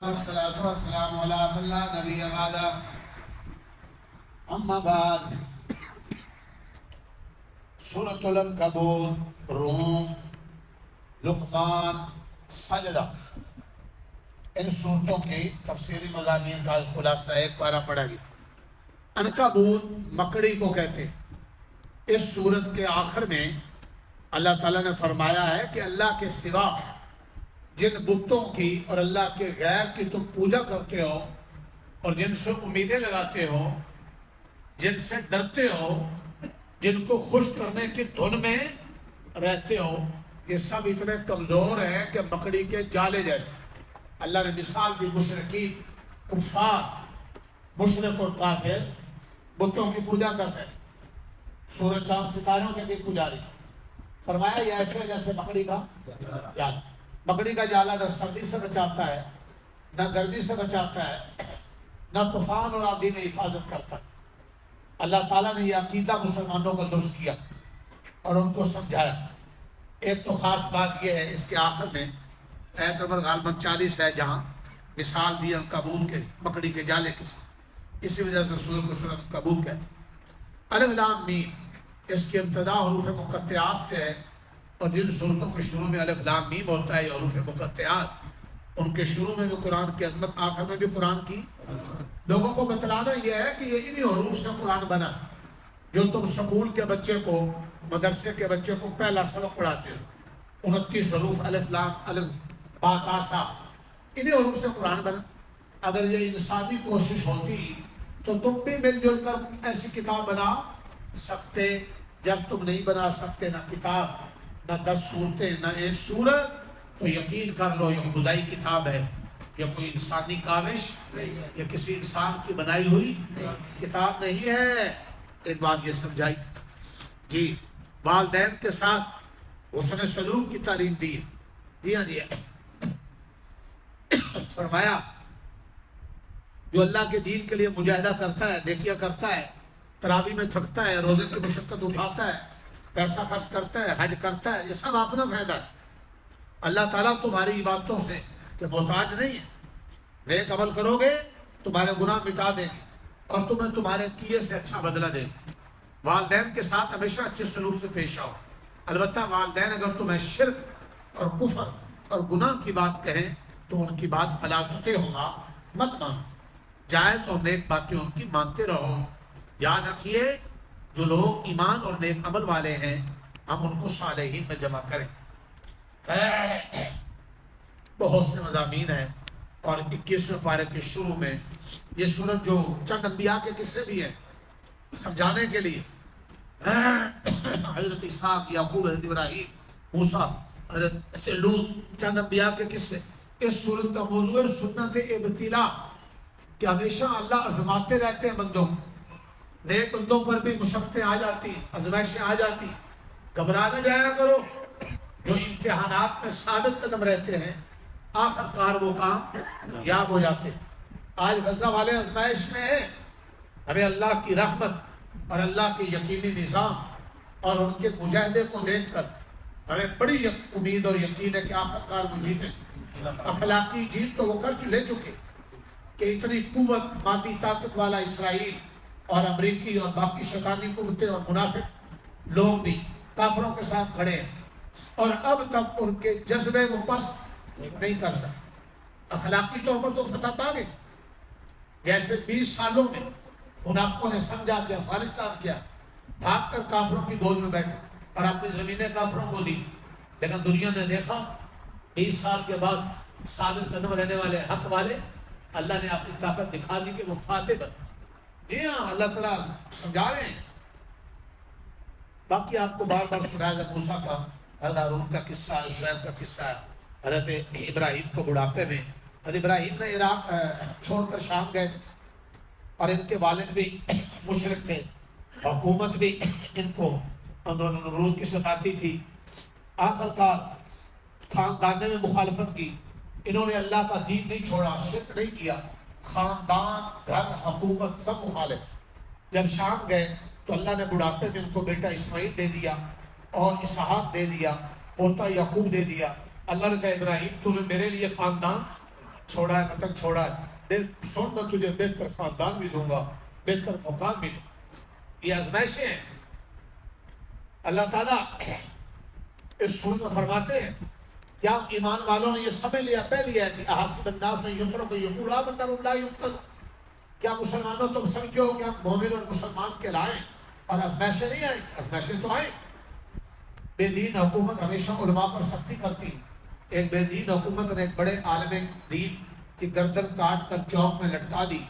والصلاة والسلام على من لا نبي بعده اما بعد سورۃ العنکبوت، روم، لقمان، سجدہ، ان سورتوں کی تفسیری مضامین کا خلاصہ ایک پارہ پڑھا گیا۔ عنکبوت مکڑی کو کہتے ہیں۔ اس سورت کے آخر میں اللہ تعالیٰ نے فرمایا ہے کہ اللہ کے سوا جن بتوں کی اور اللہ کے غیر کی تم پوجا کرتے ہو اور جن سے امیدیں لگاتے ہو، جن سے ڈرتے ہو، جن کو خوش کرنے کی دھن میں رہتے ہو، یہ سب اتنے کمزور ہیں کہ مکڑی کے جالے جیسے۔ اللہ نے مثال دی مشرکین، کفار، مشرک اور کافر بتوں کی پوجا کرتے ہیں، سورج چاند ستاروں کے بھی پجاری۔ فرمایا یہ ایسے جیسے مکڑی کا جالا۔ مکڑی کا جالا نہ سردی سے بچاتا ہے، نہ گرمی سے بچاتا ہے، نہ طوفان اور آندھی میں حفاظت کرتا ہے۔ اللہ تعالیٰ نے یہ عقیدہ مسلمانوں کو درست کیا اور ان کو سمجھایا۔ ایک تو خاص بات یہ ہے، اس کے آخر میں آیت نمبر غالباً 40 ہے، جہاں مثال دی عنکبوت کے، مکڑی کے جالے کے، اسی وجہ سے رسول کو سورۃ عنکبوت کہتے ہیں۔ الف لام میم، اس کی ابتدا حروف مقطعات سے ہے، اور جن صورتوں کے شروع میں الف لام میم ہوتا ہے، یہ حروف مقطعات، ان کے شروع میں بھی قرآن کی عظمت، آخر میں بھی قرآن کی لوگوں کو بتلانا یہ ہے کہ یہ انہی حروف سے قرآن بنا۔ جو تم سکول کے بچے کو، مدرسے کے بچے کو پہلا سبق پڑھاتے ہو، 29 حروف، الف لام، الف با تا سا، انہی حروف سے قرآن بنا۔ اگر یہ انسانی کوشش ہوتی تو تم بھی مل جل کر ایسی کتاب بنا سکتے۔ جب تم نہیں بنا سکتے، نہ کتاب، نہ 10 صورتیں، نہ ایک سورت، تو یقین کر لو یہ خدائی کتاب ہے، یہ کوئی انسانی کاوش یا کسی انسان کی بنائی ہوئی کتاب نہیں ہے۔ ایک بات یہ سمجھائی جی۔ والدین کے ساتھ حسن سلوک کی تعلیم دی ہے۔ جی ہاں جی، فرمایا جو اللہ کے دین کے لیے مجاہدہ کرتا ہے، نیکیاں کرتا ہے، تراویح میں تھکتا ہے، روزے کی مشقت اٹھاتا ہے، پیسہ خرچ کرتا ہے، حج کرتا ہے، یہ سب اپنا فائدہ ہے۔ اللہ تعالیٰ تمہاری عبادتوں سے کہ محتاج نہیں ہے۔ نیک عمل کرو گے تمہارے گناہ مٹا دیں گے اور تمہیں تمہارے کیے سے اچھا بدلہ دیں گے۔ والدین کے ساتھ ہمیشہ اچھے سلوک سے پیش آؤ۔ البتہ والدین اگر تمہیں شرک اور کفر اور گناہ کی بات کہیں تو ان کی بات فلاطتیں ہوگا، مت مانو۔ جائز اور نیک باتیں ان کی مانتے رہو۔ یاد رکھیے جو لوگ ایمان اور نیک عمل والے ہیں، ہم ان کو صالحین میں جمع کریں۔ بہت سے مضامین ہیں، اور 21ویں پارے کے شروع میں یہ سورت جو چند انبیاء کے قصے بھی ہیں سمجھانے کے لیے، حضرت اسحاق، یعقوب، حضرت ابراہیم، موسیٰ، حضرت لوط، چند انبیاء کے قصے۔ اس سورت کا موضوع ہے سنت ابتلا، کہ ہمیشہ اللہ آزماتے رہتے ہیں بندوں کو۔ نیک بندوں پر بھی مشقتیں آ جاتی، آزمائشیں آ جاتی، گھبرا نہ جایا کرو۔ جو امتحانات میں ثابت قدم رہتے ہیں، آخر کار وہ کام یاب ہو جاتے ہیں۔ آج غزہ والے آزمائش میں ہیں، ہمیں اللہ کی رحمت اور اللہ کے یقینی نظام اور ان کے مجاہدے کو دیکھ کر ہمیں بڑی امید اور یقین ہے کہ آخر کار وہ جیتیں۔ اخلاقی جیت تو وہ لے چکے کہ اتنی قوت، مادی طاقت والا اسرائیل اور امریکی اور باقی شیطانی قوتیں اور منافق لوگ بھی کافروں کے ساتھ کھڑے ہیں، اور اب تک ان کے جذبے وہ پس نہیں کر سکتے۔ اخلاقی طور پر تو فتح پا گئے، جیسے 20 سالوں میں منافقوں نے سمجھا کہ افغانستان کیا، بھاگ کر کافروں کی گود میں بیٹھے اور اپنی زمینیں کافروں کو دی، لیکن دنیا نے دیکھا 20 سال کے بعد ثابت قدم رہنے والے حق والے، اللہ نے اپنی طاقت دکھا دی کہ وہ فاتح بن۔ جی ہاں، اللہ تعالیٰ سمجھا رہے ہیں۔ باقی آپ کو بار بار سنایا گیا موسیٰ کا، حضرت ہارون کا قصہ، شعیب کا قصہ، حضرت ابراہیم کو بڑھاپے میں، حضرت ابراہیم نے عراق چھوڑ کر شام گئے تھے، اور ان کے والد بھی مشرک تھے، حکومت بھی ان کو نمرود کی ستاتی تھی۔ آخر کار خاندان میں مخالفت کی، انہوں نے اللہ کا دین نہیں چھوڑا، شرک نہیں کیا، خاندان، گھر، حکومت سب مخالف۔ جب شام گئے تو اللہ نے بڑھاپے میں ان کو بیٹا اسماعیل دے دیا اور اسحاق دے دیا، پوتا یعقوب دے دیا۔ اللہ نے کہا ابراہیم تو نے میرے لیے خاندان چھوڑا ہے مطلب چھوڑا ہے، سن میں تجھے بہتر خاندان بھی دوں گا، بہتر مقام بھی دوں گا۔ یہ آزمائشیں ہیں۔ اللہ تعالیٰ اس سورت میں فرماتے ہیں کیا ایمان والوں نے یہ سمجھ لیا پہ لیا ہے کہ احاسب الناس ان یترکوا یقولوا آمنا وهم لا یفتنون، کیا مسلمانوں تم سمجھو کہ ہم مومن اور مسلمان کہلائیں اور آزمائشیں نہیں آئیں؟ آزمائشیں تو آئیں۔ بے دین حکومت ہمیشہ علماء پر سختی کرتی۔ ایک بے دین حکومت نے ایک بڑے عالم دین کی گردن کاٹ کر چوک میں لٹکا دی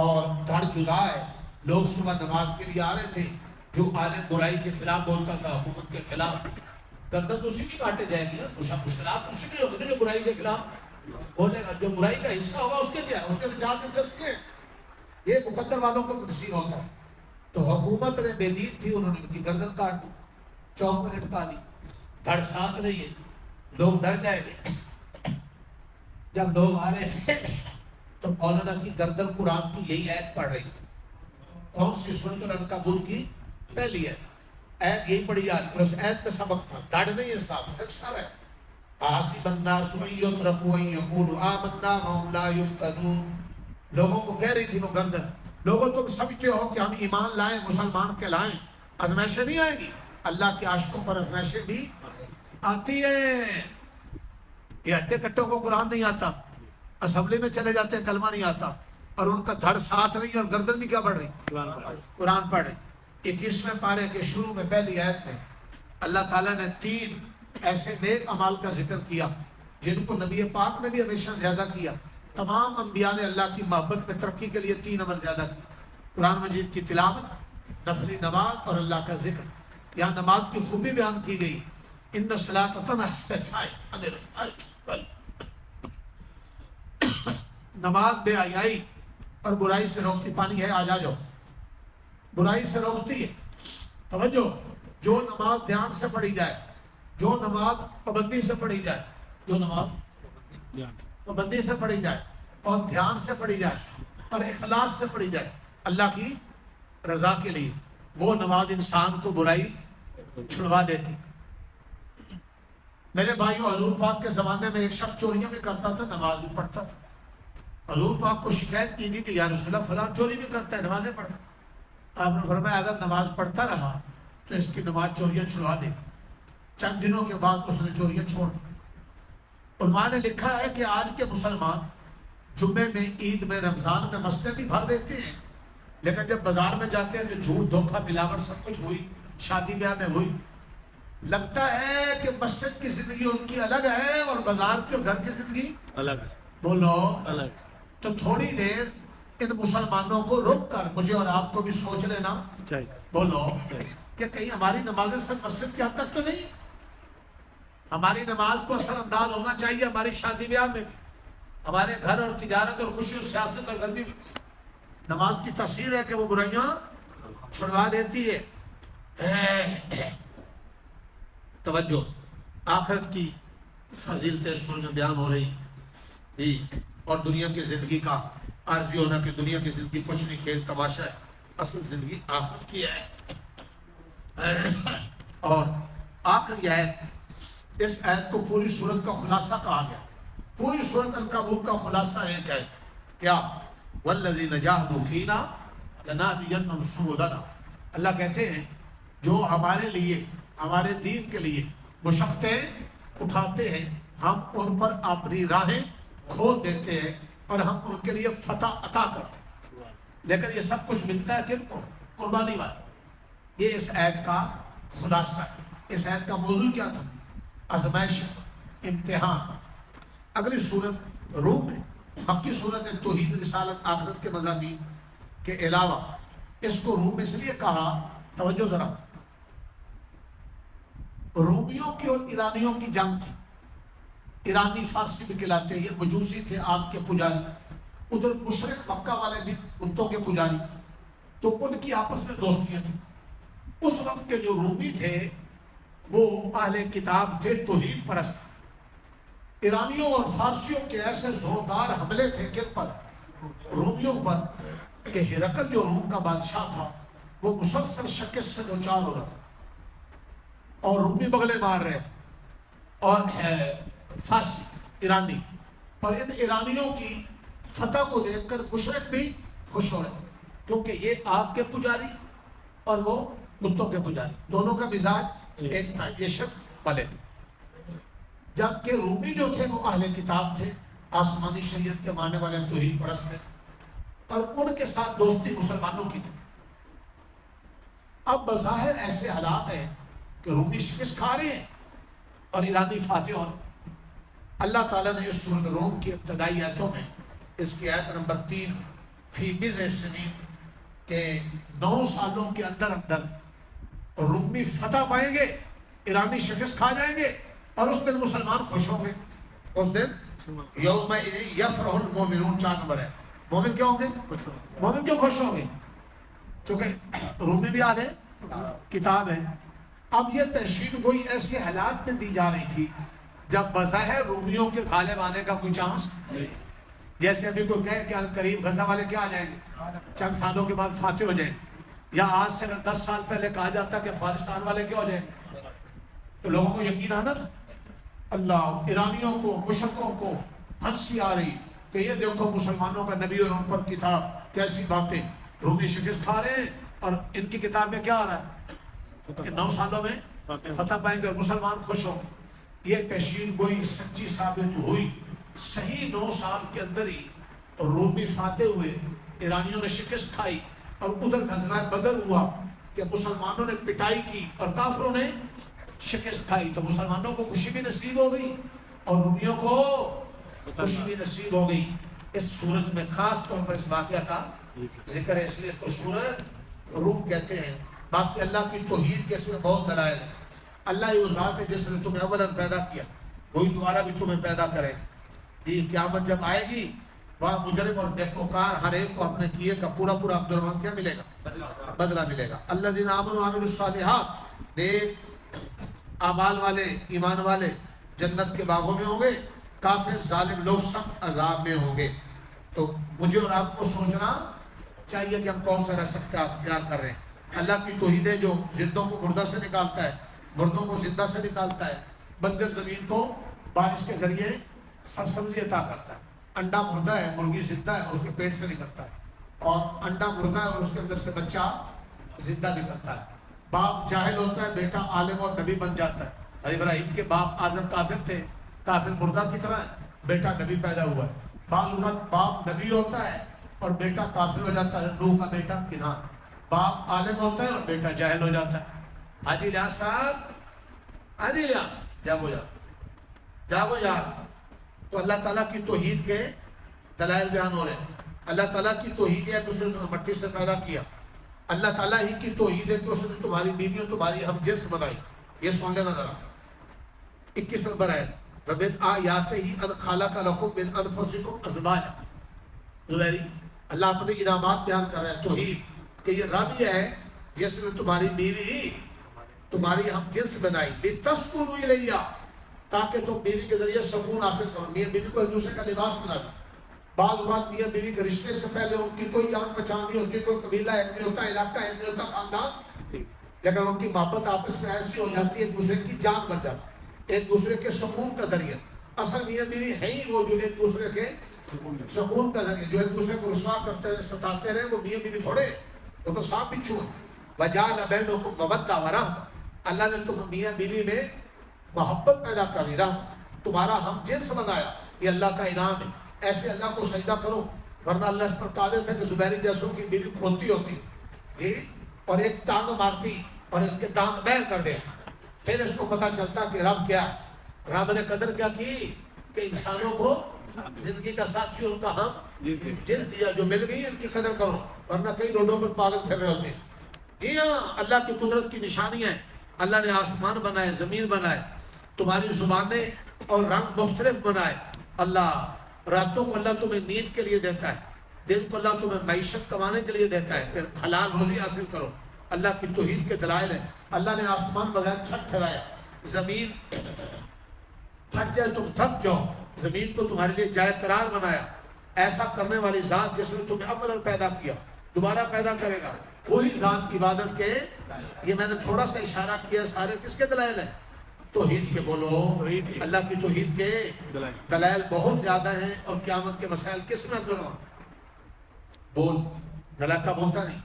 اور دھڑ جدا ہے۔ لوگ صبح نماز کے لیے آ رہے تھے، جو عالم برائی کے خلاف بولتا تھا، حکومت کے خلاف، گردن تو اسی کی کاٹے جائے گی نا، مشکلات اسی کی ہوگی نا جو برائی کے خلاف بولے گا۔ جو برائی کا حصہ ہوگا اس کے کیا ہے، اس کے جان دلچسپی ہے، یہ مقدر والوں کو نصیب ہوتا ہے۔ تو حکومت نے بے دین تھی، انہوں نے ان کی گردن کاٹ دی، چوک میں لٹکا دی، دھڑ ساتھ نہیں ہے، لوگ ڈر جائیں گے۔ جب لوگ آ رہے تھے تو مولانا کی گردن قرآن کی یہی آیت پڑھ رہی تھی۔ کون سی سورۃ العنکبوت کی پہلی ہے آیت، یہی پڑھی جا رہی ہے۔ اس آیت میں سبق تھا، دھڑ نہیں ہے، ساتھ صرف سر ہے۔ احاسب الناس ان یترکوا ان یقولوا آمنا وهم لا یفتنون۔ لوگوں کو کہہ رہی تھی وہ گردن، لوگوں تم سمجھتے ہو کہ ہم ایمان لائیں، مسلمان کہلائیں، آزمائشیں نہیں آئیں گی؟ اللہ کے عاشقوں پر آزمائشیں بھی آتی ہیں۔ یہ ہٹے کٹوں کو قرآن نہیں آتا، اسمبلی میں چلے جاتے ہیں کلمہ نہیں آتا، اور ان کا دھڑ ساتھ نہیں اور گردن بھی کیا پڑھ رہی؟ قرآن پڑھ رہی۔ 21ویں پارے کے شروع میں پہلی آیت میں اللہ تعالیٰ نے 3 ایسے نیک اعمال کا ذکر کیا جن کو نبی پاک نے بھی ہمیشہ زیادہ کیا۔ تمام انبیاء نے اللہ کی محبت میں ترقی کے لیے 3 عمل زیادہ کیے: قرآن مجید کی تلاوت، نفلی نماز اور اللہ کا ذکر۔ یہاں نماز کی خوبی بیان کی گئی، ان الصلاۃ تنہی عن الفحشاء، نماز بے حیائی اور برائی سے روکتی۔ پانی ہے، آ جاؤ، برائی سے روکتی ہے۔ توجہ، جو نماز دھیان سے پڑھی جائے، جو نماز پابندی سے پڑھی جائے، جو نماز پابندی سے پڑھی جائے اور دھیان سے پڑھی جائے اور اخلاص سے پڑھی جائے اللہ کی رضا کے لیے، وہ نماز انسان کو برائی چھڑوا دیتی۔ میرے بھائیو، حضور پاک کے زمانے میں ایک شخص چوریاں بھی کرتا تھا، نماز بھی پڑھتا تھا۔ حضور پاک کو شکایت کی گئی کہ یا رسول اللہ فلاں چوری بھی کرتا ہے، نمازیں پڑھتا۔ آپ نے فرمایا اگر نماز پڑھتا رہا تو اس کی نماز چوریاں چھڑوا دے گی۔ چند دنوں کے بعد اس نے چوریاں چھوڑ دی۔ علماء نے لکھا ہے کہ آج کے مسلمان جمعے میں، عید میں، رمضان میں مسجد بھی بھر دیتے ہیں، لیکن جب بازار میں جاتے ہیں تو جھوٹ، دھوکہ، ملاوٹ سب کچھ ہوئی، شادی بیاہ میں ہوئی۔ لگتا ہے کہ مسجد کی زندگی ان کی الگ ہے اور بازار کے گھر کی زندگی الگ ہے۔ بولو الگ۔ تو تھوڑی دیر ان مسلمانوں کو روک کر مجھے اور آپ کو بھی سوچ لینا چاہیے، بولو کہ کہیں ہماری نمازیں صرف مسجد کے حد تک تو نہیں، ہماری نماز کو اثر انداز ہونا چاہیے ہماری شادی بیاہ میں بھی، ہمارے گھر اور تجارت اور خوشی اور سیاست اور گرمی میں۔ نماز کی تاثیر ہے کہ وہ برائیاں چھڑوا دیتی ہے۔ توجہ، آخرت کی فضیلتیں سورج میں بیان ہو رہی جی، اور دنیا کی زندگی کا عارضی ہونا کہ دنیا کی زندگی کچھ نہیں، کھیل تماشا ہے، اصل زندگی آخرت کی ہے۔ اور آخری آیت، اس آیت کو پوری سورت کا خلاصہ کہا گیا۔ پوری سورت عنکبوت کا خلاصہ ایک ہے، کیا؟ والذین جاہدوا فینا لنہدینہم سبلنا۔ اللہ کہتے ہیں جو ہمارے لیے، ہمارے دین کے لیے مشقتیں اٹھاتے ہیں، ہم ان پر اپنی راہیں کھول دیتے ہیں اور ہم ان کے لیے فتح عطا کرتے ہیں۔ لیکن یہ سب کچھ ملتا ہے کن کو؟ قربانی والے۔ یہ اس آیت کا خلاصہ ہے۔ اس آیت کا موضوع کیا تھا؟ آزمائش، امتحان۔ اگلی سورت روم ہے، مکی صورت توحید، رسالت، آخرت کے مضامین کے علاوہ اس کو روم اس لیے کہا، توجہ ذرا، رومیوں کی اور ایرانیوں کی جنگ تھی۔ ایرانی فارسی بھی کہلاتے ہیں، یہ مجوسی تھے، آگ کے پجاری، ادھر مشرق مکہ والے بھی بتوں کے پجاری، تو ان کی آپس میں دوستیاں تھیں۔ اس وقت کے جو رومی تھے وہ اہل کتاب تھے، توحید پرست۔ ایرانیوں اور فارسیوں کے ایسے زوردار حملے تھے کن پر؟ رومیوں پر، کہ ہرقل جو روم کا بادشاہ تھا وہ مسلسل شکست سے دوچار ہو رہا تھا اور رومی بغلے مار رہے تھے، اور فارسی، ایرانی، اور ان ایرانیوں کی فتح کو دیکھ کر مشرک بھی خوش ہو رہے، کیونکہ یہ آگ کے پجاری اور وہ کتوں کے پجاری، دونوں کا مزاج ایک تھا، یہ شک والے۔ جبکہ رومی جو تھے وہ اہل کتاب تھے، آسمانی شریعت کے ماننے والے توحید پرست تھے، اور ان کے ساتھ دوستی مسلمانوں کی تھی۔ اب بظاہر ایسے حالات ہیں کہ رومی شکست کھا رہے ہیں اور ایرانی فاتح ہو رہے ہیں۔ اللہ تعالیٰ نے اس سورۃ روم کی ابتدائی آیتوں میں اس کی آیت نمبر 3 فی بضع سنین کہ 9 سالوں کے اندر اندر رومی فتح پائیں گے، ایرانی شکست کھا جائیں گے، اور اس دن مسلمان خوش ہوں گے۔ اس دن یوم یفرح المؤمنون 4 نمبر ہے۔ مومن کیا ہوں گے؟ مومن کیوں خوش ہوں گے؟ چونکہ رومی بھی آدھے کتاب ہے۔ اب یہ پیشین گوئی ایسے حالات میں دی جا رہی تھی جب بظاہر رومیوں کے غالب آنے کا کوئی چانس، جیسے ابھی کوئی کہے کہ قریب غزہ والے کیا آ جائیں گے، چند سالوں کے بعد فاتح ہو جائیں گے، یا آج سے 10 سال پہلے کہا جاتا کہ افغانستان والے کیا ہو جائیں گے، تو لوگوں کو یقین آنا تھا۔ اللہ ایرانیوں کو، مشرکوں کو ہنسی آ رہی کہ یہ دیکھو مسلمانوں کا نبی اور ان پر کتاب، کیسی باتیں، رومی شکست کھا رہے ہیں اور ان کی کتاب میں کیا آ رہا ہے کہ 9 سالوں میں فتح پائیں گے اور مسلمان خوش ہوں گے۔ یہ پیشین گوئی سچی ثابت ہوئی۔ صحیح 9 سال کے اندر ہی رومی فاتح ہوئے، ایرانیوں نے شکست کھائی، اور ادھر غزوہ بدر ہوا کہ مسلمانوں نے پٹائی کی اور کافروں نے شکست کھائی، تو مسلمانوں کو خوشی بھی نصیب ہو گئی اور رومیوں کو خوشی بھی نصیب ہو گئی۔ اس سورت میں خاص طور پر اس واقعہ کا ذکر ہے، اس لیے اس کو سورت روم کہتے ہیں۔ باقی اللہ کی توحید کے اس میں بہت دلائل ہے۔ اللہ ہی وہ ذات ہے جس نے تمہیں اولاً پیدا کیا، وہی دوبارہ بھی تمہیں پیدا کرے گا۔ جی قیامت جب آئے گی وہاں مجرم اور نیکوکار ہر ایک کو اپنے کیے کا پورا پورا عبدالرحمن کیا ملے گا؟ بدلہ ملے گا۔ الذین آمنوا وعملوا الصالحات، نیک اعمال والے، ایمان والے جنت کے باغوں میں ہوں گے، کافر ظالم لوگ سخت عذاب میں ہوں گے۔ تو مجھے اور آپ کو سوچنا چاہیے کہ ہم کون سا رسک کا اختیار کر رہے ہیں۔ اللہ کی توحید ہے جو زندوں کو مردہ سے نکالتا ہے، مردوں کو زندہ سے نکالتا ہے، بنجر زمین کو بارش کے ذریعے سرسبزی عطا کرتا ہے۔ انڈا مردہ ہے، مرغی زندہ ہے، اس کے پیٹ سے نکلتا ہے، اور انڈا مردہ ہے اور اس کے اندر سے بچہ زندہ نکلتا ہے۔ باپ جاہل ہوتا ہے، بیٹا عالم اور نبی بن جاتا ہے۔ ابراہیم کے باپ آزم کافر تھے، کافر مردہ کی طرح ہے، بیٹا نبی پیدا ہوا ہے۔ بعض اوقات باپ نبی ہوتا ہے اور بیٹا کافر ہو جاتا ہے۔ نوح کا بیٹا کنعان، باپ عالم ہوتا ہے اور بیٹا جاہل ہو جاتا ہے۔ حاجی لیاس صاحب، حاجی لیاس جاگو جاگو یار۔ تو اللہ تعالیٰ کی توحید کے دلائل بیان ہو رہے ہیں۔ اللہ تعالیٰ کی توحید ہے کہ اس نے تمہیں مٹی سے پیدا کیا۔ اللہ تعالیٰ ہی کی توحید ہے کہ اس نے تمہاری بیوی اور تمہاری ہم جنس بنائی۔ یہ سن لینا ذرا 21 نمبر ہے، وَمِنْ آیَاتِهِ أَنْ خَلَقَ لَكُم مِّنْ أَنفُسِكُمْ أَزْوَاجًا۔ اللہ اپنے انعامات بیان کر رہا ہے توحید کہ یہ رب یہ ہے جس نے تمہاری بیوی تمہاری ہم جنس بنائی، لِتَسْكُنُوا إِلَيْهَا، تاکہ تم بیوی کے ذریعے سکون حاصل کرو۔ میاں بیوی کو ایک دوسرے کا لباس بنا دو۔ بعض اوقات میاں بیوی کے رشتے سے پہلے ان کی کوئی جان پہچان نہیں ہوتی، کوئی قبیلہ ایک نہیں ہوتا، علاقہ ایک نہیں ہوتا، خاندان، لیکن ان کی محبت آپس میں ایسی ہو جاتی ہے ایک دوسرے کی جان بن جاتی ہے، ایک دوسرے کے سکون کا ذریعہ۔ اصل میاں بیوی ہے ہی وہ جو ایک دوسرے کے سکون کا ذریعہ، جو ایک دوسرے کو رسوا کرتے رہے، ستاتے رہے، وہ میاں بیوی تھوڑے، وہ تو سانپ بچھو ہیں۔ وَجَعَلَ بَيْنَكُم مَّوَدَّةً وَرَحْمَةً، اللہ نے تم میاں بیوی میں محبت پیدا کری، تمہارا ہم جنس بنایا۔ یہ اللہ کا انعام ہے۔ ایسے اللہ کو سجدہ کرو، ورنہ اللہ اس پر قادر تھا کہ زبیری جیسوں کی بیوی کھولتی ہوتی جی اور ایک ٹانگ مارتی اور اس کے دانت بیر کر دے، پھر اس کو پتہ چلتا کہ رب کیا ہے۔ رب نے قدر کیا کی کہ انسانوں کو زندگی کا ساتھی ان کا ہم جنس دیا، جو مل گئی ان کی قدر کرو، ورنہ کئی روڈوں پر پاگل پھر رہے ہوتے ہیں۔ جی ہاں، اللہ کی قدرت کی نشانیاں ہیں۔ اللہ نے آسمان بنائے، زمین بنائے، تمہاری زبانیں اور رنگ مختلف بنائے۔ اللہ راتوں کو اللہ تمہیں نیند کے لیے دیتا ہے، دن کو اللہ تمہیں معیشت کمانے کے لیے دیتا ہے، پھر حلال روزی حاصل کرو۔ اللہ کی توحید کے دلائل ہیں۔ اللہ نے آسمان بغیر چھت ٹھہرایا، زمین تھک جائے تم تھک جاؤ، زمین کو تمہارے لیے جائے قرار بنایا۔ ایسا کرنے والی ذات جس نے تمہیں اولا پیدا کیا دوبارہ پیدا کرے گا، وہی ذات عبادت کے۔ یہ میں نے تھوڑا سا اشارہ کیا، سارے کس کے دلائل ہیں؟ توحید کے بولو. توحید کے. اللہ کی توحید کے دلائل بہت زیادہ ہیں اور قیامت کے مسائل کس میں کرو بول. ملائکہ بولتا نہیں.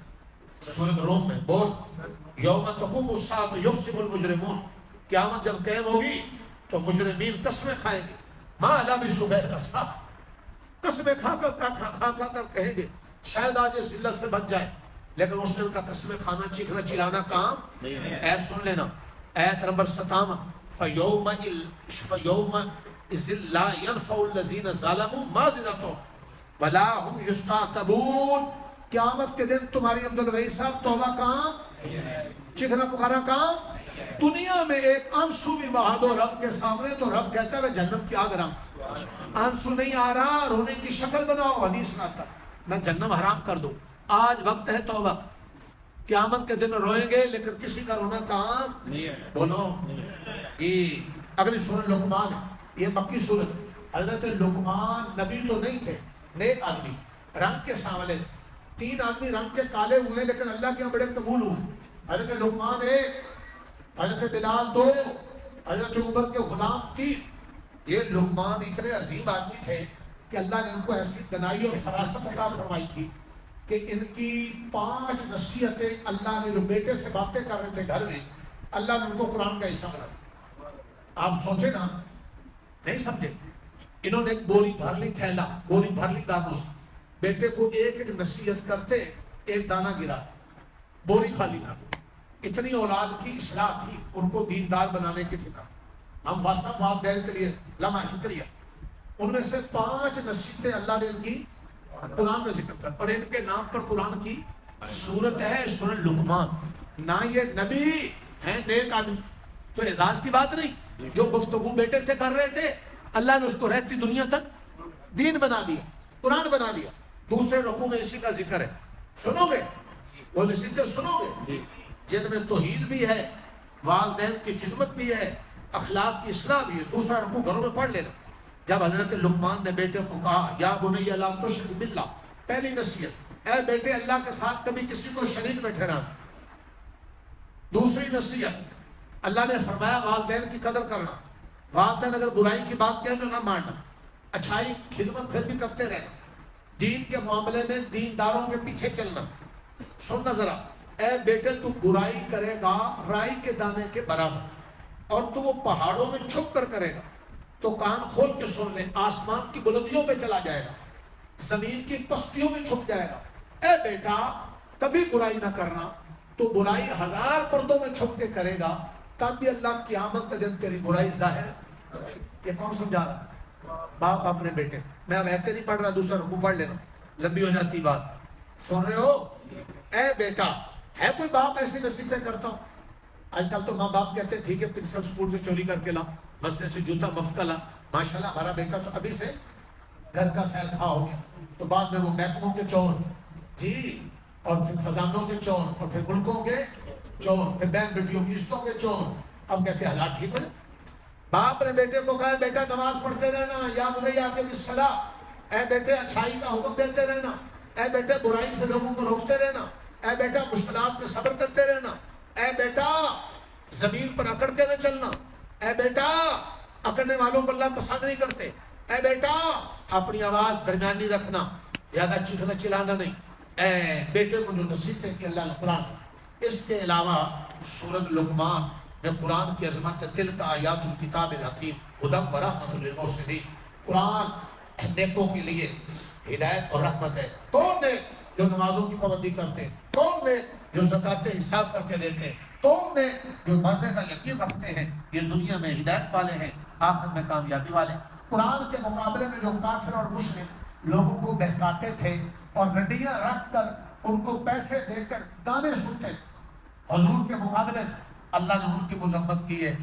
سورۃ روم میں بول یوم تقوم الساعۃ یقسم المجرمون. قیامت جب قائم ہوگی تو مجرمین قسمیں کھائیں گے. ما لبثوا غیر ساعۃ. قسمیں کھا کر کہیں گے شاید آج اس ذلت سے بچ جائے، لیکن اس نے ان کا قسمیں کھانا چیخنا چلانا کام. ایت سن لینا، ایت نمبر 57. فَيَوْمَ إِذٍ لَا يَنْفَعُ الَّذِينَ ظَلَمُوا مَعْذِرَتُهُمْ وَلَا هُمْ يُسْتَعْتَبُونَ. قیامت کے دن تمہاری عبدالوہی صاحب توبہ کام، چیخنا پکارا کام. دنیا میں ایک آنسو بھی بہا دو رب کے سامنے تو رب کہتا ہے جہنم کی آگ حرام. آنسو نہیں آ رہا، رونے کی شکل بناؤ. حدیث میں آتا میں جہنم حرام کر دوں. آج وقت ہے توبہ. قیامت کے دن روئیں گے لیکن کسی کا رونا کام نہیں ہے. بولو. یہ اگلی سورۃ لقمان ہے، یہ مکی سورت. حضرت لقمان نبی تو نہیں تھے، نیک آدمی، رنگ کے سانولے. 3 آدمی رنگ کے کالے ہوئے لیکن اللہ کے بڑے قبول ہوئے. حضرت لقمان 1، حضرت بلال 2، حضرت عمر کے غلام 3. یہ لقمان اتنے عظیم آدمی تھے کہ اللہ نے ان کو ایسی دنائی اور فراست عطا فرمائی تھی کہ ان کی 5 نصیحتیں اللہ نے جو بیٹے سے باتیں کر رہے تھے گھر میں، اللہ نے ان کو قرآن کا حصہ بنا. آپ سوچے نا، نہیں سمجھے. انہوں نے ایک بوری بھر لی تھیلا، بوری بھر لی دانوں سے. بیٹے کو ایک ایک نصیحت کرتے، ایک دانہ گرا، بوری خالی تھا. اتنی اولاد کی اصلاح تھی، ان کو دیندار بنانے کی فکر. ہم واسف والدین کے لیے لمحہ شکریہ. ان میں سے 5 نصیحتیں اللہ نے ان کی قرآن میں ذکر کر، اور ان کے نام پر قرآن کی سورت ہے سورۃ لقمان. نہ یہ نبی ہیں نیک آدمی، تو اعزاز کی بات نہیں. جو گفتگو بیٹے سے کر رہے تھے اللہ نے اس کو رہتی دنیا تک دین بنا دیا، قرآن بنا دیا. دوسرے رکوع میں اسی کا ذکر ہے، سنو گے وہ نصیحتیں سنو گے جن میں توحید بھی ہے، والدین کی خدمت بھی ہے، اخلاق کی اصلاح بھی ہے. دوسرا رکوع گھروں میں پڑھ لینا. جب حضرت لقمان نے بیٹے کو کہا یا بنی لا تشرک باللہ، پہلی نصیحت، اے بیٹے اللہ کے ساتھ کبھی کسی کو شریک میں ٹھہرانا. دوسری نصیحت اللہ نے فرمایا والدین کی قدر کرنا. والدین اگر برائی کی بات کہیں تو نہ ماننا، اچھائی خدمت پھر بھی کرتے رہنا. دین کے معاملے میں دینداروں کے پیچھے چلنا. سننا ذرا، اے بیٹے تو برائی کرے گا رائی کے دانے کے برابر، اور تو وہ پہاڑوں میں چھپ کر کرے گا تو کان کھول کے سن لے، آسمان کی بلندیوں پہ چلا جائے گا، زمین کی پستیوں میں چھپ جائے گا. اے بیٹا کبھی برائی نہ کرنا، تو برائی 1000 پردوں میں چھپ کے کرے گا، تب بھی اللہ قیامت کا دن تیری برائی ظاہر. یہ کون سمجھا رہا؟ باپ اپنے بیٹے. میں اب ایتے نہیں پڑھ رہا، دوسرا رکوع پڑھ لینا، لمبی ہو جاتی بات. سن رہے ہو؟ اے بیٹا، ہے کوئی باپ ایسی نصیحتیں کرتا ہوں؟ آج کل تو ماں باپ کہتے ہیں ٹھیک ہے پرنسپل اسکول سے چوری کر کے لا، مسجد سے جوتا مفت کا لا. ماشاءاللہ ہمارا بیٹا تو ابھی سے گھر کا خیر خواہ ہو گیا، تو بعد میں وہ محکموں کے چور جی، اور پھر خزانوں کے چور، اور پھر ملکوں کے چور، پھر بہن بیٹیوں کی قسطوں کے چور. اب کہتے ہیں حالات ٹھیک ہے. باپ نے بیٹے کو کہا بیٹا نماز پڑھتے رہنا، یا بنیا بالصلاۃ، اے بیٹے اچھائی کا حکم دیتے رہنا، اے بیٹے برائی سے لوگوں کو روکتے رہنا، اے بیٹا مشکلات میں صبر کرتے رہنا، اے بیٹا زمین پر اکڑ کے نہ چلنا، اے بیٹا اکڑنے والوں کو اللہ پسند نہیں کرتے، اے بیٹا اپنی آواز درمیانی رکھنا، زیادہ چیخنا چلانا نہیں. اے بیٹے کو جو نصیحتیں کی اللہ نے قرآن. اس کے علاوہ سورۃ لقمان میں قرآن کی عظمت، تلک آیات الکتاب الحکیم ہدی و رحمۃ للمحسنین. قرآن نیکوں کے لیے ہدایت اور رحمت ہے. کون نے جو نمازوں کی پابندی کرتے ہیں، کون نے جو زکوٰۃ حساب کر کے دیتے ہیں، کون نے جو مرنے کا یقین رکھتے ہیں، یہ دنیا میں ہدایت والے ہیں، آخر میں کامیابی والے. قرآن کے مقابلے میں جو کافر اور مشرک لوگوں کو بہکاتے تھے اور رڈیاں رکھ کر ان کو پیسے دے کر گانے سنتے تھے، حضور کے مقابلے میں اللہ نے ان کی مذمت کی ہے.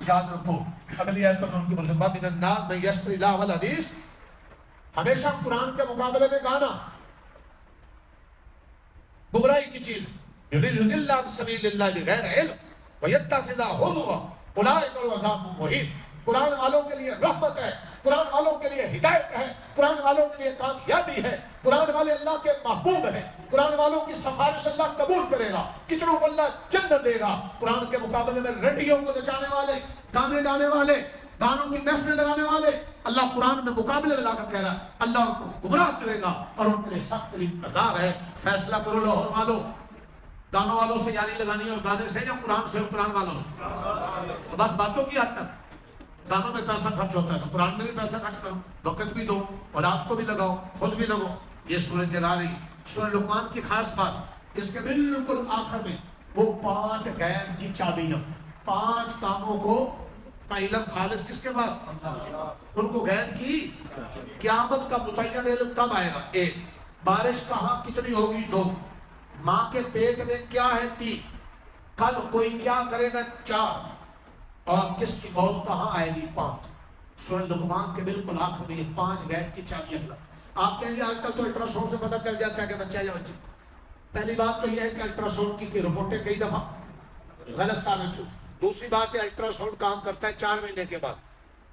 یاد رکھو اگلی آیت میں ان کی مذمت، من الناس من یشتری لہو الحدیث. ہمیشہ قرآن کے مقابلے میں گانا گمراہی کی چیز. یضل عن سبیل اللہ بغیر علم ویتخذها ہزوا اولئک العذاب المہین. قرآن والوں کے لیے رحمت ہے، قرآن والوں کے لیے ہدایت ہے، قرآن والوں کے لیے کامیابی ہے، قرآن والے اللہ کے محبوب ہیں، قرآن والوں کی سفارش اللہ قبول کرے گا، کتنوں کو اللہ جنت دے گا۔ قرآن کے مقابلے میں رنڈیوں کو نچانے والے، گانے گانے والے، گانوں کی محفلیں لگانے والے، اللہ قرآن میں مقابلے میں لا کر کہہ رہا ہے اللہ ان کو گمراہ کرے گا اور ان کے لیے سخت ترین عذاب ہے۔ فیصلہ کرو لاہور والوں، گانوں والوں سے یاری لگانی اور گانے سے یا قرآن سے اور قرآن والوں سے؟ بس باتوں کی حد تک، گانوں میں پیسہ خرچ ہوتا ہے تو قرآن میں بھی پیسہ خرچ کرو، وقت بھی دو اور آپ کو بھی لگاؤ، خود بھی لگو۔ یہ سورج جگا رہی۔ سورہ لقمان کی خاص بات اس کے بالکل آخر میں وہ 5 غیب کی چابیاں، 5 کاموں کو کا علم خالص کس کے پاس؟ ان کو غیب کی قیامت کا متعین علم کب آئے گا؟ 1، بارش کہاں کتنی ہوگی؟ 2، ماں کے پیٹ میں کیا ہے؟ 3، کل کوئی کیا کرے گا؟ 4، اور کس کی موت کہاں آئے گی؟ 5۔ سورہ لقمان کے بالکل آخر میں یہ 5 غیب کی چابیاں۔ آپ کہیں گے آج کل تو الٹرا ساؤنڈ سے پتہ چل جاتا ہے کہ بچہ یا بچی۔ پہلی بات تو یہ ہے کہ الٹرا ساؤنڈ کی رپورٹیں کئی دفعہ غلط ثابت ہوئی۔ دوسری بات ہے الٹرا ساؤنڈ کام کرتا ہے 4 مہینے کے بعد۔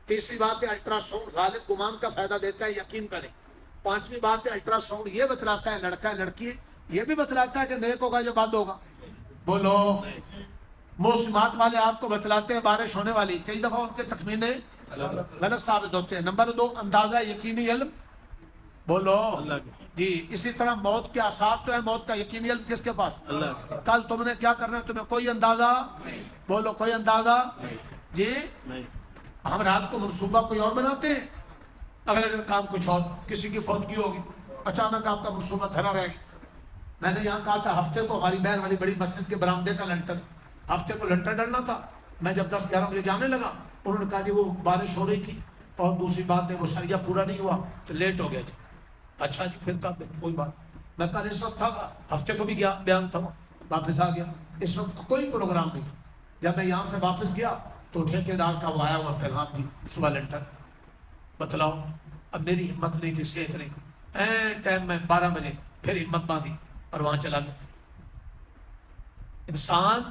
تیسری بات ہے الٹرا ساؤنڈ غالب گمان کا فائدہ دیتا ہے، یقین کریں۔ 5ویں بات ہے الٹرا ساؤنڈ یہ بتلاتا ہے لڑکا ہے لڑکی ہے، یہ بھی بتلاتا ہے کہ نیک ہوگا جو بند ہوگا۔ بولو، موسمات والے آپ کو بتلاتے ہیں بارش ہونے والی، کئی دفعہ ان کے تخمینے غلط ثابت ہوتے ہیں۔ نمبر 2، اندازہ یقینی علم۔ بولو جی، اسی طرح موت کے آثار تو ہے، موت کا یقینی علم کس کے پاس؟ کل تم نے کیا کرنا ہے تمہیں کوئی اندازہ؟ بولو، کوئی اندازہ؟ جی، ہم رات کو منصوبہ کوئی اور بناتے ہیں، اگلے دن کام کچھ اور، کسی کی فوتگی ہوگی، اچانک آپ کا منصوبہ دھرا رہے گا۔ میں نے یہاں کہا تھا ہفتے کو ہماری بہن والی بڑی مسجد کے برآمدے کا لنٹر، ہفتے کو لنٹر ڈالنا تھا۔ میں جب 10-11 بجے جانے لگا، انہوں نے کہا جی وہ بارش ہو رہی تھی اور دوسری بات ہے وہ سریا پورا نہیں ہوا تو لیٹ ہو گیا جی۔ اچھا جی، پھر کہا کوئی بات۔ میں کل اس وقت تھا، ہفتے کو بھی گیا، بیان تھا، واپس آ گیا۔ اس وقت کوئی پروگرام نہیں تھا۔ جب میں یہاں سے واپس گیا تو ٹھیکیدار کا وہ آیا ہوا پیغام، جی صبح لنٹر بتلاؤ۔ اب میری ہمت نہیں تھی، صحت نہیں تھی، این ٹائم میں 12 بجے پھر ہمت باندھی اور وہاں چلا گیا۔ انسان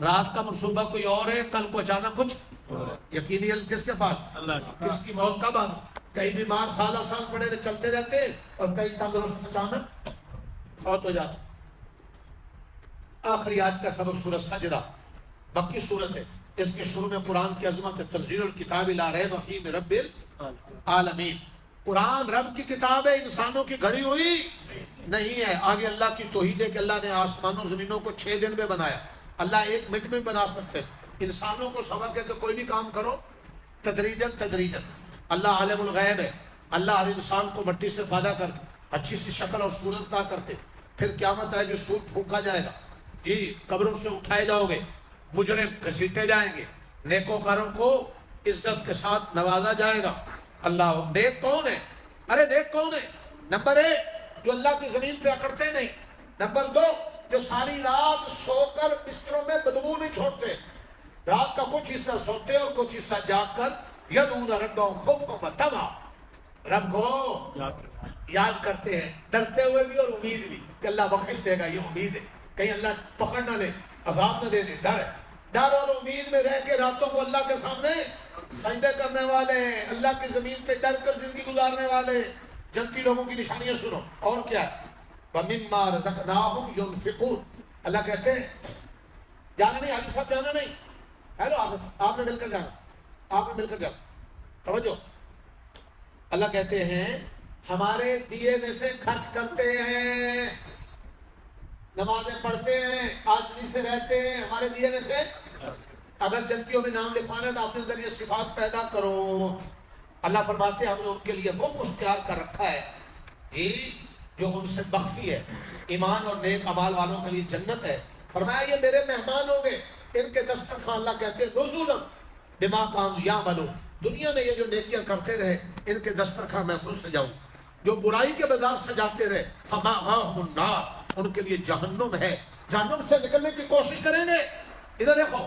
رات کا منصوبہ کوئی اور ہے، کل کو اچانک کچھ یقینی علم کس کے پاس؟ کس کی موت کب آتی؟ کئی بیمار سالہ سال پڑے چلتے رہتے اور کئی تندرست اچانک فوت ہو جاتے۔ آخری آج کا سبق سورۃ سجدہ، مکی سورت ہے۔ اس کے شروع میں قرآن کی عظمت ہے، تنزیل الکتاب لا ریب فیہ من رب العالمین۔ قرآن رب کی کتاب ہے، انسانوں کی گھڑی ہوئی نہیں ہے۔ آگے اللہ کی توحید ہے کہ اللہ نے آسمانوں زمینوں کو 6 دن میں بنایا، اللہ 1 منٹ میں بنا سکتے۔ انسانوں کو سبق ہے کہ کوئی بھی کام کرو تدریجاً تدریجاً۔ اللہ عالم الغیب ہے، اللہ ہر انسان کو مٹی سے پیدا کر کے اچھی سی شکل اور صورت عطا کرتے، پھر قیامت ہے جو سور پھونکا جائے گا، جی قبروں سے اٹھائے جاؤ گے، مجرم گھسیٹے جائیں گے، نیکوکاروں کو عزت کے ساتھ نوازا جائے گا۔ اللہ نیک کون ہے؟ ارے نیک کون ہے؟ نمبر 1 جو اللہ کی زمین پہ اکڑتے نہیں، نمبر 2 جو ساری رات سو کر بستروں میں بدبو نہیں چھوڑتے، رات کا کچھ حصہ سوتے اور کچھ حصہ جاگ کر یدعون ربهم خوفا وطمعا، رب کو یاد کرتے ہیں، ڈرتے ہوئے بھی اور امید بھی کہ اللہ بخش دے گا۔ یہ امید ہے، کہیں اللہ پکڑ نہ لے، عذاب نہ دے دے، ڈر ہے۔ ڈر اور امید میں رہ کے راتوں کو اللہ کے سامنے سجدے کرنے والے، اللہ کی زمین پہ ڈر کر زندگی گزارنے والے۔ جنتی لوگوں کی نشانیاں سنو، اور کیا ہے؟ وَمِمَّا رَزَقْنَاهُمْ يُنْفِقُونَ، اللہ کہتے ہیں جانا نہیں، حاجی صاحب جانا نہیں، ہیلو آپ نے مل کر جانا، آپ نے مل کر جانا، توجہ۔ اللہ کہتے ہیں ہمارے دیے میں سے خرچ کرتے ہیں، نمازیں پڑھتے ہیں، عاجزی سے رہتے ہیں، ہمارے دیے میں سے۔ اگر جنتیوں میں نام لکھوانا ہے تو اپنے اندر یہ صفات پیدا کرو۔ اللہ فرماتے ہیں ہم نے ان کے لیے وہ کچھ تیار کر رکھا ہے جی جو ان سے مخفی ہے، ایمان اور نیک اعمال والوں کے لیے جنت ہے۔ فرمایا یہ میرے مہمان ہوں گے، ان کے دسترخوان اللہ کہتے ہیں نزلا بما کانوا یعملون، دنیا میں یہ جو نیکیاں کرتے رہے ان کے دسترخوان میں خود سجاؤں، جو برائی کے بازار سجاتے رہے فمأواہم النار، ان کے لیے جہنم ہے، جہنم سے نکلنے کی کوشش کریں گے، ادھر دیکھو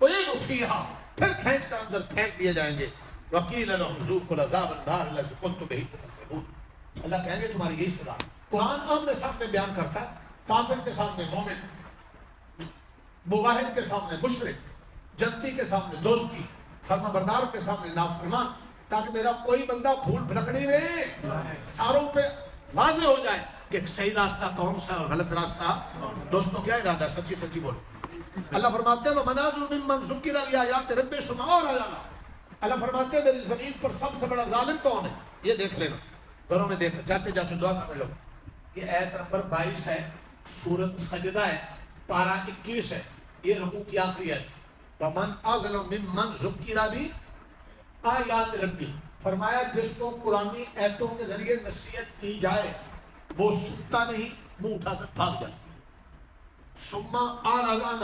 اعیدوا فیہا، پھر کھینچ کر اندر پھینک دیے جائیں گے، وقیل لهم ذوقوا العذاب النار الذی کنتم بہ تکذبون، اللہ کہیں گے تمہاری یہی سزا۔ قرآن آمنے سامنے بیان کرتا ہے، کافر کے سامنے مومن، موحد کے سامنے مشرک، جنتی کے سامنے دوستی، فرما بردار کے سامنے نافرمان۔ تاکہ میرا کوئی بندہ پھول پھلکڑی میں ساروں پہ واضح ہو جائے کہ صحیح راستہ کون سا اور غلط راستہ. دوستوں کیا ارادہ ہے؟ سچی سچی بولو. اللہ فرماتے ہیں وَمَنَازُ مِمَّنْ ذُكِّرَ بِآيَاتِ رَبِّهِ ثُمَّ أَعْرَضَ. اللہ فرماتے ہیں میری زمین پر سب سے بڑا ظالم کون ہے؟ یہ دیکھ لینا گھروں میں دیکھ جاتے جاتے دعا کر لو. یہ آیت نمبر 22 ہے، سورۃ سجدہ ہے، پارہ 21 ہے، یہ رکوع کی آخری ہے. وَمَنْ أَظْلَمُ مِمَّنْ ذُكِّرَ بِآيَاتِ رَبِّهِ. فرمایا جس کو قرآنی آیتوں کے ذریعے نصیحت کی جائے وہ سکتا نہیں، منہ اٹھا کر بھاگ جائے. ثُمَّ أَعْرَضَ.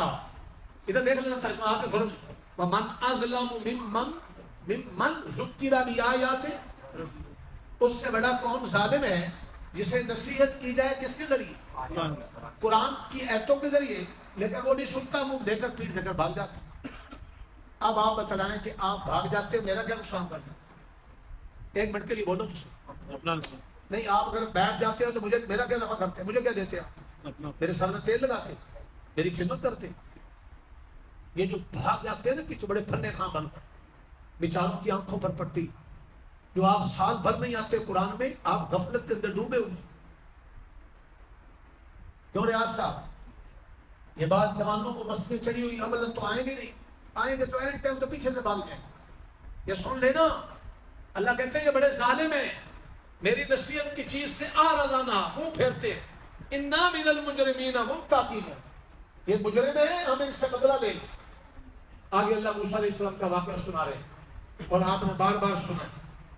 ادھر دیکھ لینا ترجمہ آپ کے گھروں میں. وَمَنْ أَظْلَمُ مِمَّنْ ذُكِّرَ بِآيَاتِ. اس سے بڑا کون ظالم ہے جسے نصیحت کی جائے کس کے ذریعے؟ قرآن کی آیتوں کے ذریعے، لیکن وہ نہیں سنتا، منہ دے کر پیٹ دے کر بھاگ جاتا. اب آپ بتلائیں کہ آپ بھاگ جاتے ہو، میرا کیا نقصان کرنا؟ ایک منٹ کے لیے بولو تو نہیں. آپ اگر بیٹھ جاتے ہو تو مجھے میرا کیا نفع کرتے ہیں؟ مجھے کیا دیتے ہیں؟ میرے سر میں تیل لگاتے، میری خدمت کرتے. یہ جو بھاگ جاتے ہیں نا پیچھے بڑے پھنے خاں بن کر، بیچاروں کی آنکھوں پر پٹی، جو آپ سال بھر نہیں آتے قرآن میں، آپ غفلت کے اندر ڈوبے ہوئے. کیوں ریاض صاحب؟ یہ بعض جوانوں کو مستیں چڑھی ہوئی، عمل تو آئیں گے نہیں، آئیں گے تو اینڈ ٹائم تو پیچھے سے بھاگ جائیں. یہ سن لینا، اللہ کہتے ہیں یہ بڑے ظالم ہیں، میری نصیحت کی چیز سے آرزانہ منہ پھیرتے ہیں. انا من المجرمین منتقمون. یہ مجرم ہیں، ہم ان سے بدلہ لیں گے. آگے اللہ موسیٰ علیہ السلام کا واقعہ سنا رہے ہیں اور آپ نے بار بار سنا.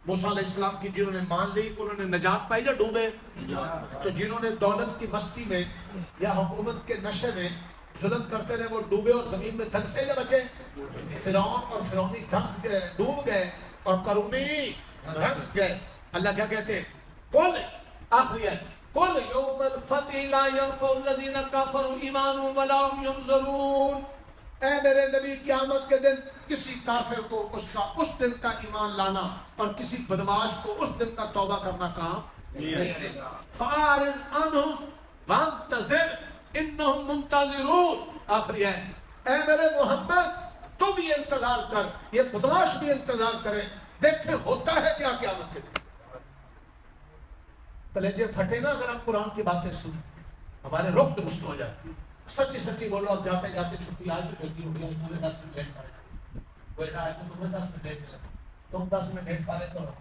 موسیٰ علیہ السلام کی جنہوں نے مان لی انہوں نے نجات پائی یا ڈوبے؟ تو جنہوں نے دولت کی مستی میں یا حکومت کے نشے میں ظلم کرتے رہے وہ ڈوبے اور زمین میں دھنسے یا بچے؟ فرعون اور فرعونی دھنس گئے، ڈوب گئے، اور قرومی دھنس گئے. اللہ کیا کہتے ہیں؟ قل، آخری ہے، قل یوم الفتح لا ينفع الذین کفروا ایمانهم ولا هم ينظرون. اے میرے نبی قیامت کے دن کسی کافر کو اس کا اس دن کا ایمان لانا اور کسی بدمعاش کو اس دن کا توبہ کرنا کام نہیں دے گا. فَأَعْرِضْ عَنْهُمْ وَانتَظِرْ إِنَّهُمْ مُنتَظِرُونَ. آخری ہے، اے میرے محمد تو بھی انتظار کر، یہ بدمعاش بھی انتظار کریں، دیکھیں ہوتا ہے کیا قیامت کے دن. کلیجے پھٹے نا اگر ہم قرآن کی باتیں سنیں، ہمارے رخ درست ہو جائے. سچی سچی بولو. اب جاتے جاتے چھٹی آج بھی جلدی ہو گئی، تمہیں 10 منٹ لیٹ کرے کوئی نہ آئے تو تمہیں 10 منٹ لیٹ کرے، تم 10 منٹ لیٹ فارغ کرو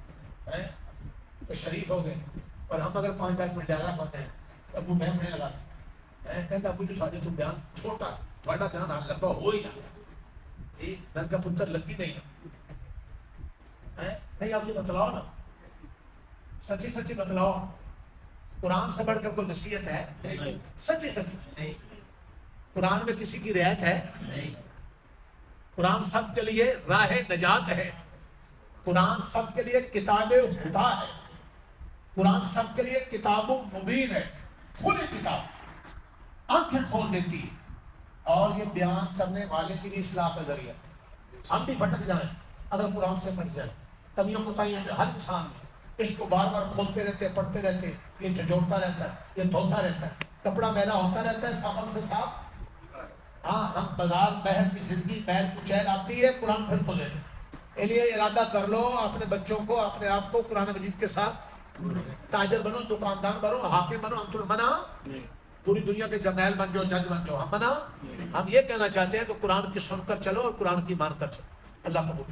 تو شریف ہو گئے. اور ہم اگر 5-10 منٹ زیادہ کرتے ہیں تو ابو بہن بڑے لگاتے ہیں، کہتے ابو جی تھوڑے تو بیان چھوٹا، تھوڑا بیان ہاں لمبا ہو ہی جاتا. میں کا پتر لگی نہیں نہیں. آپ یہ بتلاؤ نا، سچی سچی بتلاؤ، قرآن سے بڑھ کر کوئی نصیحت ہے؟ سچی سچی قرآن میں کسی کی رعایت ہے؟ قرآن سب کے لیے راہ نجات ہے. قرآن سب کے لیے کتاب خدا ہے. قرآن سب کے لیے کتاب مبین ہے، کھلی کتاب، آنکھیں کھول دیتی ہے اور یہ بیان کرنے والے کی بھی اصلاح کا ذریعہ. ہم بھی بھٹک جائیں اگر قرآن سے پڑھ جائیں، کمیوں کوتاہیوں میں ہر انسان میں اس کو بار بار کھولتے رہتے، پڑھتے رہتے، یہ جھنجھوڑتا رہتا ہے، یہ دھوتا رہتا ہے، کپڑا میلا ہوتا رہتا ہے صابن سے صاف. ہاں ہم بازار بہر کی زندگی بہر کچیل آتی ہے، قرآن پھر کھو دیتے. اس لیے ارادہ کر لو اپنے بچوں کو، اپنے آپ کو قرآن مجید کے ساتھ تاجر بنو، دکاندار بنو، حاکم بنو. ہم تمہیں منع، پوری دنیا کے جرنیل بن جاؤ، جج بن جاؤ، ہم منع. ہم یہ کہنا چاہتے ہیں کہ قرآن کی سن کر چلو اور قرآن کی مان کر چلو. اللہ قبول.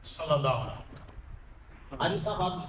صلی اللہ علیہ وسلم. علی صاحب آپ